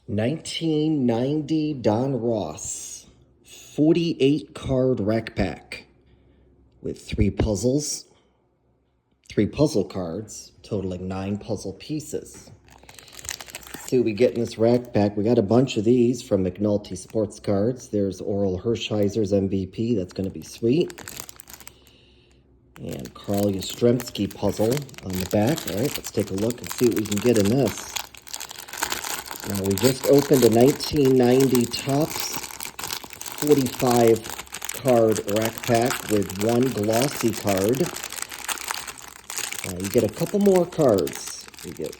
1990 Donruss 48 card rack pack with three puzzle cards totaling 9 puzzle pieces. Let's see what we get in this rack pack. We got a bunch of these from McNulty Sports Cards. There's Oral Hershiser's MVP. That's going to be sweet. And Carl Yastrzemski puzzle on the back. All right, let's take a look and see what we can get in this. Now, we just opened a 1990 Topps 45 card rack pack with one glossy card. You get a couple more cards. You get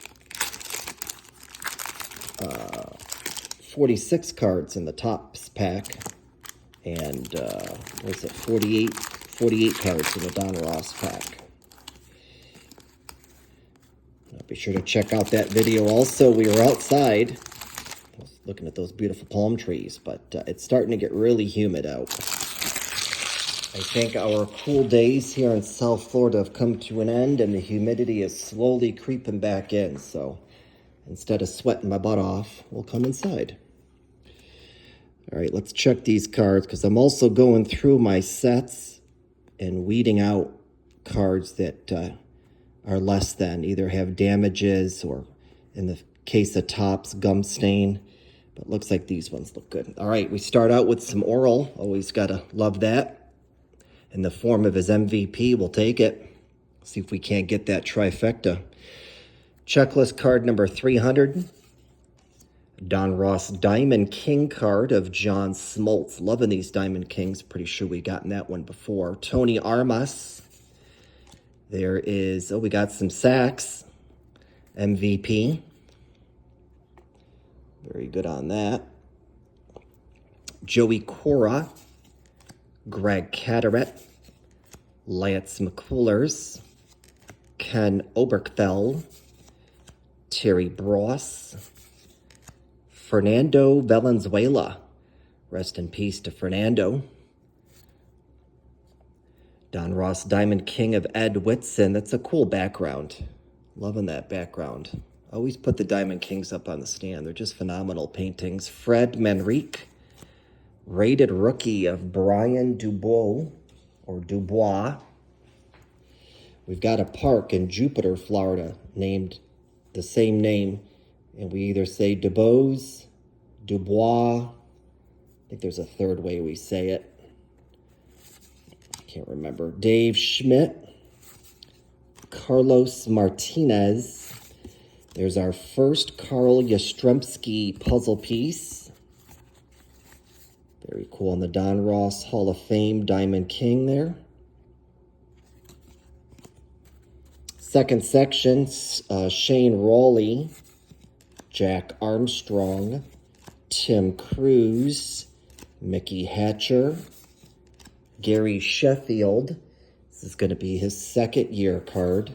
46 cards in the Topps pack, and what's it? 48 cards in the Donruss pack. Be sure to check out that video. Also, we were outside. I was looking at those beautiful palm trees, but it's starting to get really humid out. I think our cool days here in South Florida have come to an end, and the humidity is slowly creeping back in. So instead of sweating my butt off, we'll come inside. All right, let's check these cards, because I'm also going through my sets and weeding out cards that are less than, either have damages or, in the case of Topps, gum stain. But looks like these ones look good. All right, we start out with some Oral. Always gotta love that. In the form of his MVP, we'll take it. See if we can't get that trifecta. Checklist card number 300. Donruss Diamond King card of John Smoltz. Loving these Diamond Kings. Pretty sure we gotten that one before. Tony Armas. There is, we got some Sacks. MVP. Very good on that. Joey Cora. Greg Caderet. Lance McCullers. Ken Oberkfell. Terry Bross. Fernando Valenzuela. Rest in peace to Fernando. Donruss Diamond King of Ed Whitson. That's a cool background. Loving that background. Always put the Diamond Kings up on the stand. They're just phenomenal paintings. Fred Manrique. Rated rookie of Brian Dubois. We've got a park in Jupiter, Florida, named the same name. And we either say Dubois. I think there's a third way we say it. Can't remember. Dave Schmidt. Carlos Martinez. There's our first Carl Yastrzemski puzzle piece. Very cool on the Donruss Hall of Fame Diamond King there. Second section, Shane Rawley, Jack Armstrong, Tim Cruz, Mickey Hatcher, Gary Sheffield. This is going to be his second year card.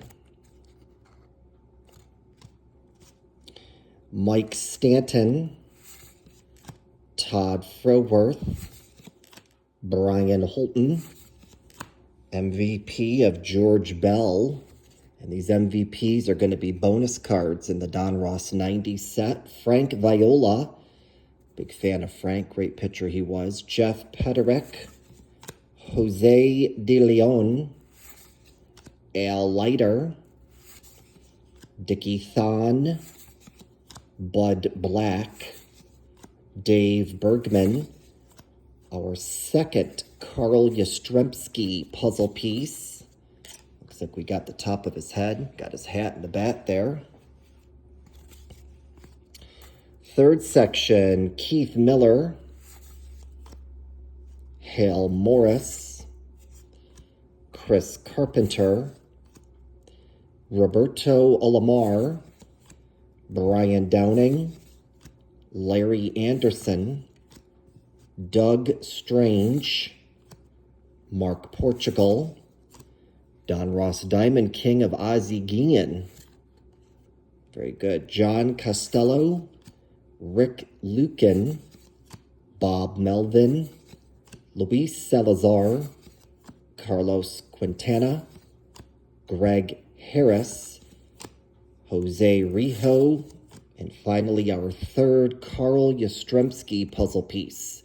Mike Stanton, Todd Froworth, Brian Holton, MVP of George Bell. And these MVPs are going to be bonus cards in the Donruss 90 set. Frank Viola, big fan of Frank, great pitcher he was. Jeff Pederek, Jose De Leon, Al Leiter, Dickie Thon, Bud Black, Dave Bergman, our second Carl Yastrzemski puzzle piece. Looks like we got the top of his head, got his hat and the bat there. Third section, Keith Miller, Hale Morris, Chris Carpenter, Roberto Alomar, Brian Downing, Larry Anderson, Doug Strange, Mark Portugal, Donruss Diamond King of Ozzie Guillen. Very good. John Costello, Rick Lucan, Bob Melvin, Luis Salazar, Carlos Quintana, Greg Harris, Jose Rijo, And finally, our third Carl Yastrzemski puzzle piece.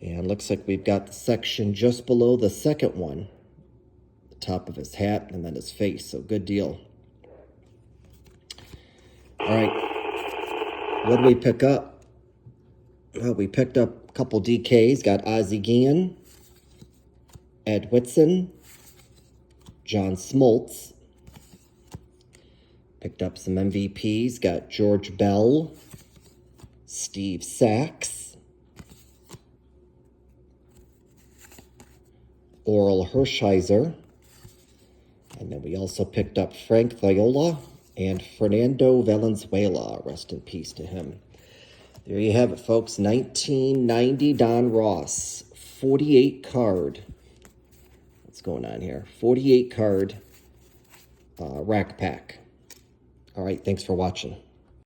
And looks like we've got the section just below the second one. The top of his hat and then his face, so good deal. All right, what did we pick up? Well, we picked up a couple DKs. Got Ozzie Guillen, Ed Whitson, John Smoltz. Picked up some MVPs. Got George Bell, Steve Sachs, Oral Hershiser. And then we also picked up Frank Viola and Fernando Valenzuela. Rest in peace to him. There you have it, folks. 1990 Donruss. 48 card. What's going on here? 48 card rack pack. All right, thanks for watching.